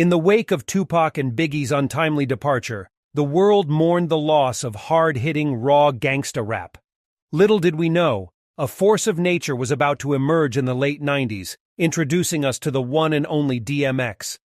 In the wake of Tupac and Biggie's untimely departure, the world mourned the loss of hard-hitting, raw gangsta rap. Little did we know, a force of nature was about to emerge in the late 90s, introducing us to the one and only DMX.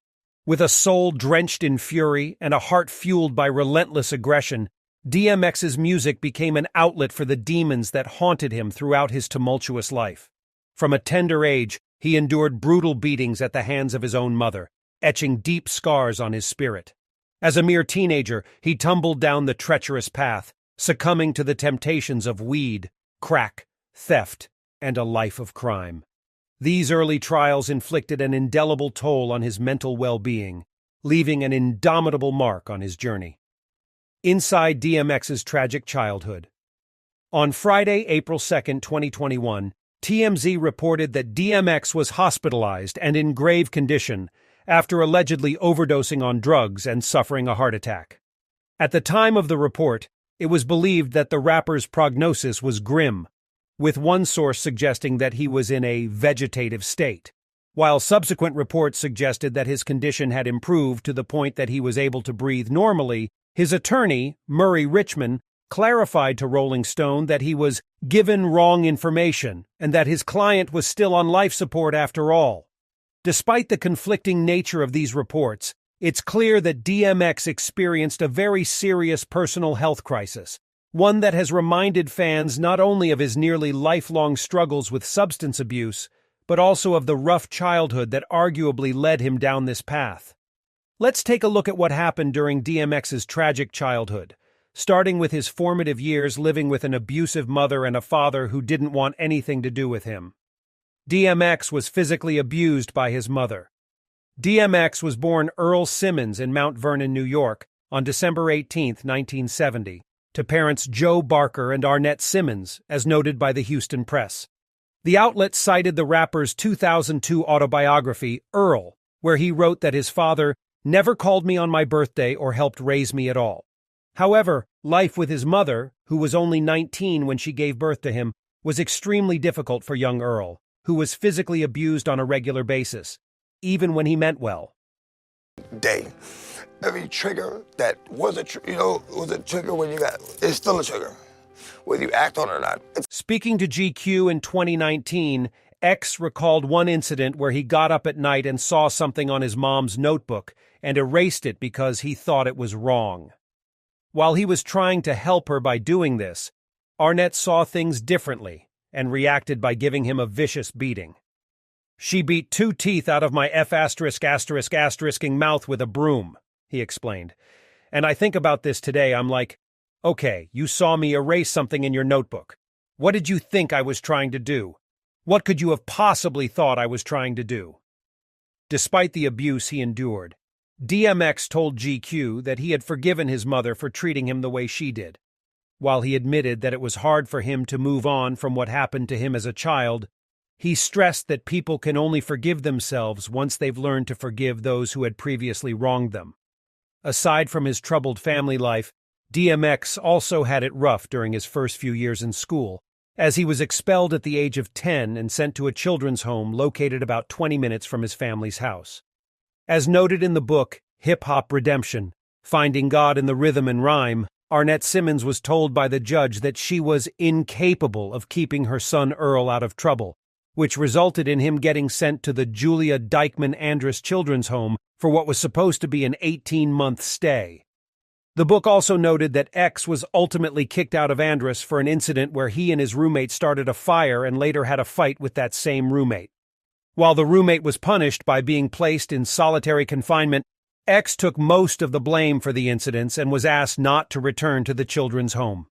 With a soul drenched in fury and a heart fueled by relentless aggression, DMX's music became an outlet for the demons that haunted him throughout his tumultuous life. From a tender age, he endured brutal beatings at the hands of his own mother, etching deep scars on his spirit. As a mere teenager, he tumbled down the treacherous path, succumbing to the temptations of weed, crack, theft, and a life of crime. These early trials inflicted an indelible toll on his mental well-being, leaving an indomitable mark on his journey. Inside DMX's tragic childhood. On Friday, April 2, 2021, TMZ reported that DMX was hospitalized and in grave condition after allegedly overdosing on drugs and suffering a heart attack. At the time of the report, it was believed that the rapper's prognosis was grim, with one source suggesting that he was in a vegetative state, while subsequent reports suggested that his condition had improved to the point that he was able to breathe normally. His attorney, Murray Richmond, clarified to Rolling Stone that he was given wrong information and that his client was still on life support after all. Despite the conflicting nature of these reports, it's clear that DMX experienced a very serious personal health crisis, one that has reminded fans not only of his nearly lifelong struggles with substance abuse, but also of the rough childhood that arguably led him down this path. Let's take a look at what happened during DMX's tragic childhood, starting with his formative years living with an abusive mother and a father who didn't want anything to do with him. DMX was physically abused by his mother. DMX was born Earl Simmons in Mount Vernon, New York, on December 18, 1970, to parents Joe Barker and Arnett Simmons, as noted by the Houston Press. The outlet cited the rapper's 2002 autobiography, Earl, where he wrote that his father never called me on my birthday or helped raise me at all. However, life with his mother, who was only 19 when she gave birth to him, was extremely difficult for young Earl, who was physically abused on a regular basis, even when he meant well. Day. Every trigger that was a trigger when you got, it's still a trigger, whether you act on it or not. Speaking to GQ in 2019, X recalled one incident where he got up at night and saw something on his mom's notebook and erased it because he thought it was wrong. While he was trying to help her by doing this, Arnett saw things differently and reacted by giving him a vicious beating. She beat 2 teeth out of my *****ing mouth with a broom, he explained. And I think about this today, I'm like, okay, you saw me erase something in your notebook. What did you think I was trying to do? What could you have possibly thought I was trying to do? Despite the abuse he endured, DMX told GQ that he had forgiven his mother for treating him the way she did. While he admitted that it was hard for him to move on from what happened to him as a child, he stressed that people can only forgive themselves once they've learned to forgive those who had previously wronged them. Aside from his troubled family life, DMX also had it rough during his first few years in school, as he was expelled at the age of 10 and sent to a children's home located about 20 minutes from his family's house. As noted in the book Hip-Hop Redemption, Finding God in the Rhythm and Rhyme, Arnett Simmons was told by the judge that she was incapable of keeping her son Earl out of trouble, which resulted in him getting sent to the Julia Dykeman Andrus Children's Home for what was supposed to be an 18-month stay. The book also noted that X was ultimately kicked out of Andrus for an incident where he and his roommate started a fire and later had a fight with that same roommate. While the roommate was punished by being placed in solitary confinement, X took most of the blame for the incidents and was asked not to return to the children's home.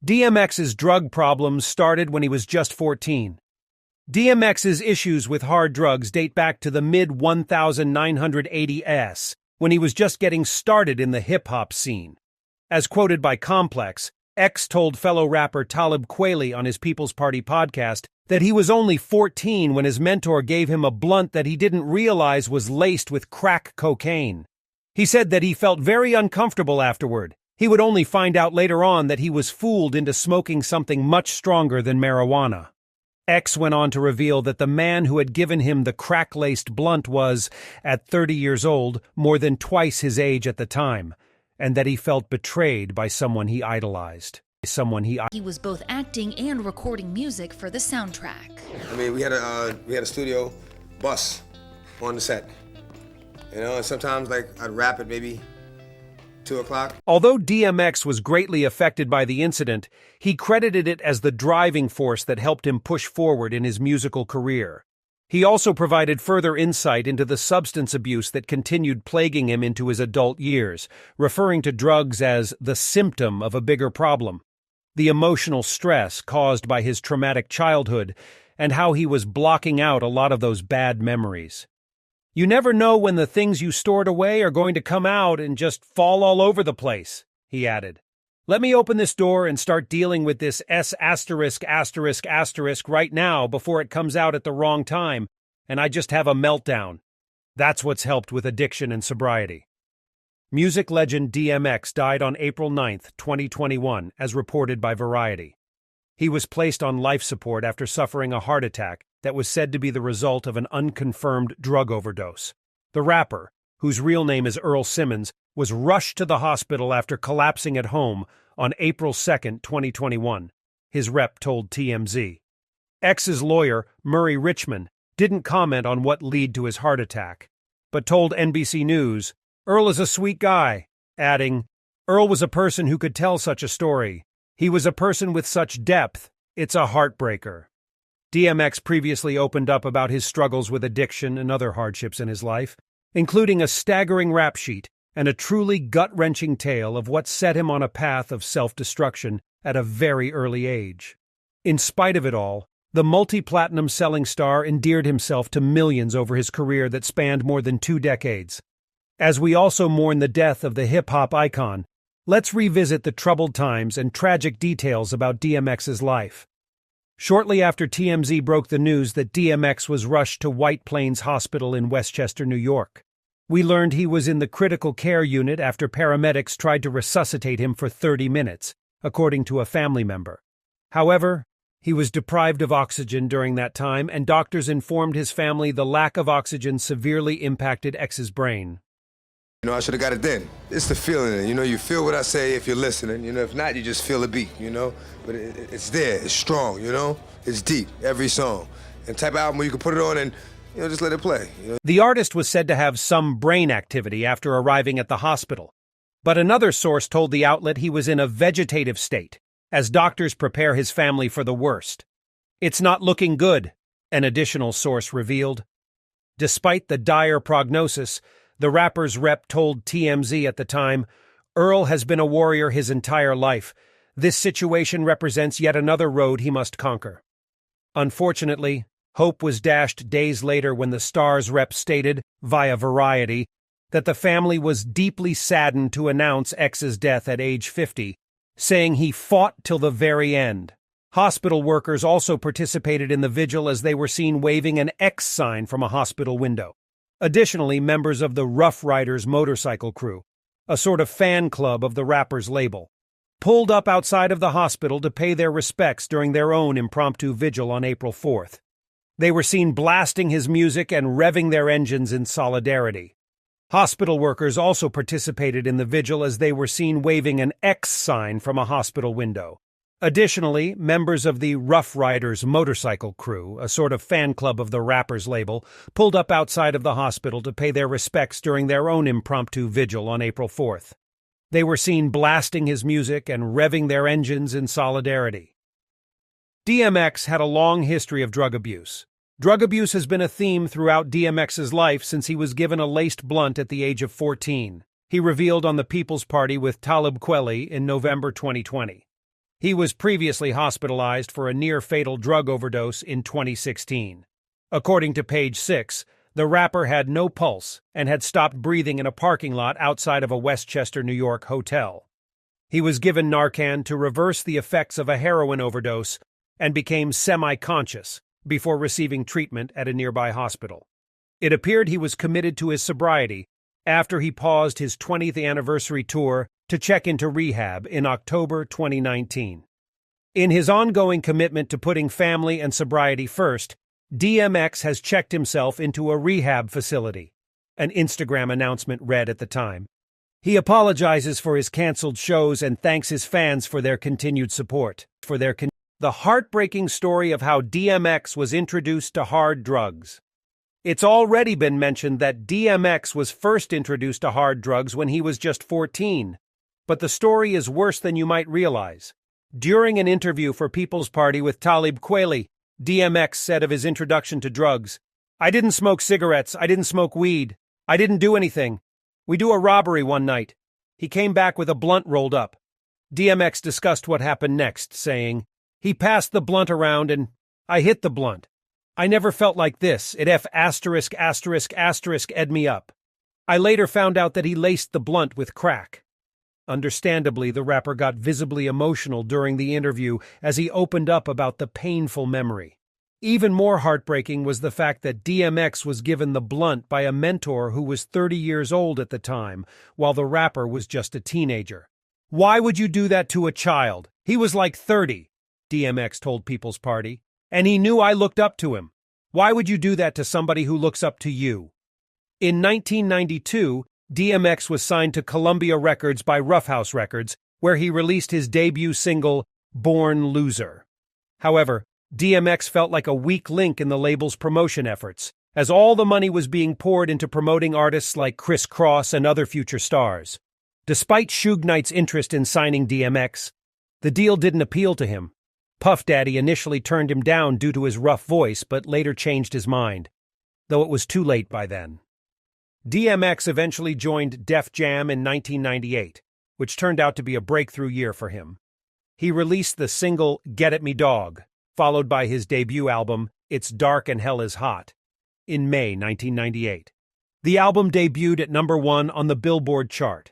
DMX's drug problems started when he was just 14. DMX's issues with hard drugs date back to the mid-1980s, when he was just getting started in the hip-hop scene. As quoted by Complex, X told fellow rapper Talib Kweli on his People's Party podcast that he was only 14 when his mentor gave him a blunt that he didn't realize was laced with crack cocaine. He said that he felt very uncomfortable afterward. He would only find out later on that he was fooled into smoking something much stronger than marijuana. X went on to reveal that the man who had given him the crack-laced blunt was, at 30 years old, more than twice his age at the time, and that he felt betrayed by someone he idolized. He was both acting and recording music for the soundtrack. I mean, we had a studio bus on the set, you know, and sometimes like I'd rap at maybe 2 o'clock. Although DMX was greatly affected by the incident, he credited it as the driving force that helped him push forward in his musical career. He also provided further insight into the substance abuse that continued plaguing him into his adult years, referring to drugs as the symptom of a bigger problem, the emotional stress caused by his traumatic childhood, and how he was blocking out a lot of those bad memories. You never know when the things you stored away are going to come out and just fall all over the place, he added. Let me open this door and start dealing with this S*** right now before it comes out at the wrong time, and I just have a meltdown. That's what's helped with addiction and sobriety. Music legend DMX died on April 9, 2021, as reported by Variety. He was placed on life support after suffering a heart attack that was said to be the result of an unconfirmed drug overdose. The rapper, whose real name is Earl Simmons, was rushed to the hospital after collapsing at home on April 2, 2021, his rep told TMZ. X's lawyer, Murray Richmond, didn't comment on what led to his heart attack, but told NBC News, "Earl is a sweet guy," adding, "Earl was a person who could tell such a story. He was a person with such depth, it's a heartbreaker." DMX previously opened up about his struggles with addiction and other hardships in his life, including a staggering rap sheet and a truly gut-wrenching tale of what set him on a path of self-destruction at a very early age. In spite of it all, the multi-platinum selling star endeared himself to millions over his career that spanned more than 2 decades. As we also mourn the death of the hip-hop icon, let's revisit the troubled times and tragic details about DMX's life. Shortly after TMZ broke the news that DMX was rushed to White Plains Hospital in Westchester, New York, we learned he was in the critical care unit after paramedics tried to resuscitate him for 30 minutes, according to a family member. However, he was deprived of oxygen during that time, and doctors informed his family the lack of oxygen severely impacted X's brain. You know, I should have got it then. It's the feeling, you know, you feel what I say if you're listening, you know, if not, you just feel the beat, you know? But it's there, it's strong, you know? It's deep, every song. And type of album where you can put it on and, you know, just let it play, you know? The artist was said to have some brain activity after arriving at the hospital, but another source told the outlet he was in a vegetative state, as doctors prepare his family for the worst. "It's not looking good," an additional source revealed. Despite the dire prognosis, the rapper's rep told TMZ at the time, "Earl has been a warrior his entire life. This situation represents yet another road he must conquer." Unfortunately, hope was dashed days later when the star's rep stated, via Variety, that the family was deeply saddened to announce X's death at age 50, saying he fought till the very end. Hospital workers also participated in the vigil as they were seen waving an X sign from a hospital window. Additionally, members of the Rough Riders motorcycle crew, a sort of fan club of the rapper's label, pulled up outside of the hospital to pay their respects during their own impromptu vigil on April 4th. They were seen blasting his music and revving their engines in solidarity. Hospital workers also participated in the vigil as they were seen waving an X sign from a hospital window. Additionally, members of the Rough Riders motorcycle crew, a sort of fan club of the rapper's label, pulled up outside of the hospital to pay their respects during their own impromptu vigil on April 4th. They were seen blasting his music and revving their engines in solidarity. DMX had a long history of drug abuse. Drug abuse has been a theme throughout DMX's life since he was given a laced blunt at the age of 14. He revealed on the People's Party with Talib Kweli in November 2020. He was previously hospitalized for a near-fatal drug overdose in 2016. According to Page 6, the rapper had no pulse and had stopped breathing in a parking lot outside of a Westchester, New York hotel. He was given Narcan to reverse the effects of a heroin overdose and became semi-conscious before receiving treatment at a nearby hospital. It appeared he was committed to his sobriety after he paused his 20th anniversary tour to check into rehab in October 2019. In his ongoing commitment to putting family and sobriety first, DMX has checked himself into a rehab facility, an Instagram announcement read at the time. He apologizes for his canceled shows and thanks his fans for their continued support. The heartbreaking story of how DMX was introduced to hard drugs. It's already been mentioned that DMX was first introduced to hard drugs when he was just 14. But the story is worse than you might realize. During an interview for People's Party with Talib Kweli, DMX said of his introduction to drugs, "I didn't smoke cigarettes, I didn't smoke weed, I didn't do anything. We do a robbery one night. He came back with a blunt rolled up." DMX discussed what happened next, saying, "He passed the blunt around and I hit the blunt. I never felt like this. It ed me up. I later found out that he laced the blunt with crack." Understandably, the rapper got visibly emotional during the interview as he opened up about the painful memory. Even more heartbreaking was the fact that DMX was given the blunt by a mentor who was 30 years old at the time, while the rapper was just a teenager. "Why would you do that to a child? He was like 30, DMX told People's Party. "And he knew I looked up to him. Why would you do that to somebody who looks up to you?" In 1992, DMX was signed to Columbia Records by Rough House Records, where he released his debut single, Born Loser. However, DMX felt like a weak link in the label's promotion efforts, as all the money was being poured into promoting artists like Criss Cross and other future stars. Despite Suge Knight's interest in signing DMX, the deal didn't appeal to him. Puff Daddy initially turned him down due to his rough voice, but later changed his mind, though it was too late by then. DMX eventually joined Def Jam in 1998, which turned out to be a breakthrough year for him. He released the single Get At Me Dog, followed by his debut album It's Dark and Hell Is Hot, in May 1998. The album debuted at #1 on the Billboard chart.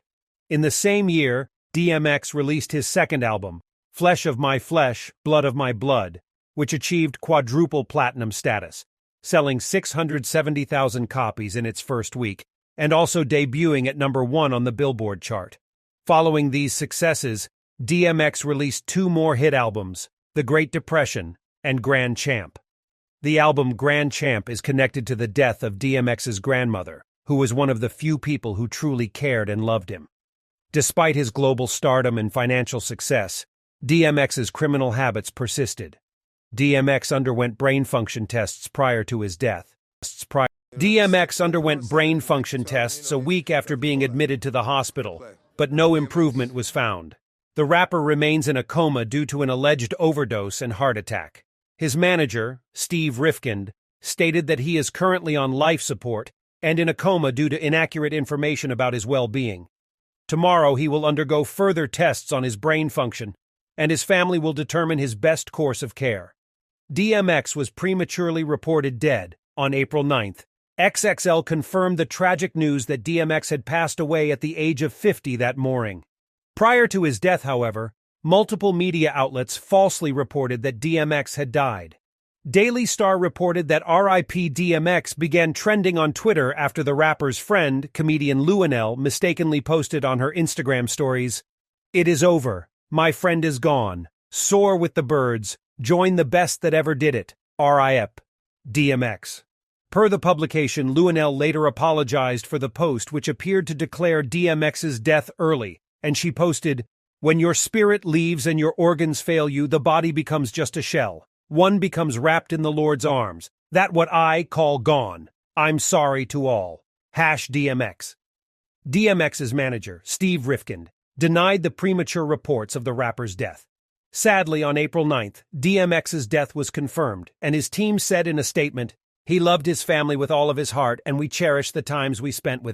In the same year, DMX released his second album, Flesh of My Flesh, Blood of My Blood, which achieved quadruple platinum status, selling 670,000 copies in its first week, and also debuting at #1 on the Billboard chart. Following these successes, DMX released two more hit albums, The Great Depression and Grand Champ. The album Grand Champ is connected to the death of DMX's grandmother, who was one of the few people who truly cared and loved him. Despite his global stardom and financial success, DMX's criminal habits persisted. DMX underwent brain function tests prior to his death. DMX underwent brain function tests a week after being admitted to the hospital, but no improvement was found. The rapper remains in a coma due to an alleged overdose and heart attack. His manager, Steve Rifkind, stated that he is currently on life support and in a coma due to inaccurate information about his well-being. Tomorrow he will undergo further tests on his brain function, and his family will determine his best course of care. DMX was prematurely reported dead on April 9th. XXL confirmed the tragic news that DMX had passed away at the age of 50 that morning. Prior to his death, however, multiple media outlets falsely reported that DMX had died. Daily Star reported that RIP DMX began trending on Twitter after the rapper's friend, comedian Luanel, mistakenly posted on her Instagram stories, "It is over. My friend is gone. Soar with the birds. Join the best that ever did it. RIP. DMX." Per the publication, Luanel later apologized for the post, which appeared to declare DMX's death early, and she posted, "When your spirit leaves and your organs fail you, the body becomes just a shell. One becomes wrapped in the Lord's arms. That what I call gone. I'm sorry to all. #DMX. DMX's manager, Steve Rifkind, denied the premature reports of the rapper's death. Sadly, on April 9th, DMX's death was confirmed, and his team said in a statement, "He loved his family with all of his heart, and we cherish the times we spent with him."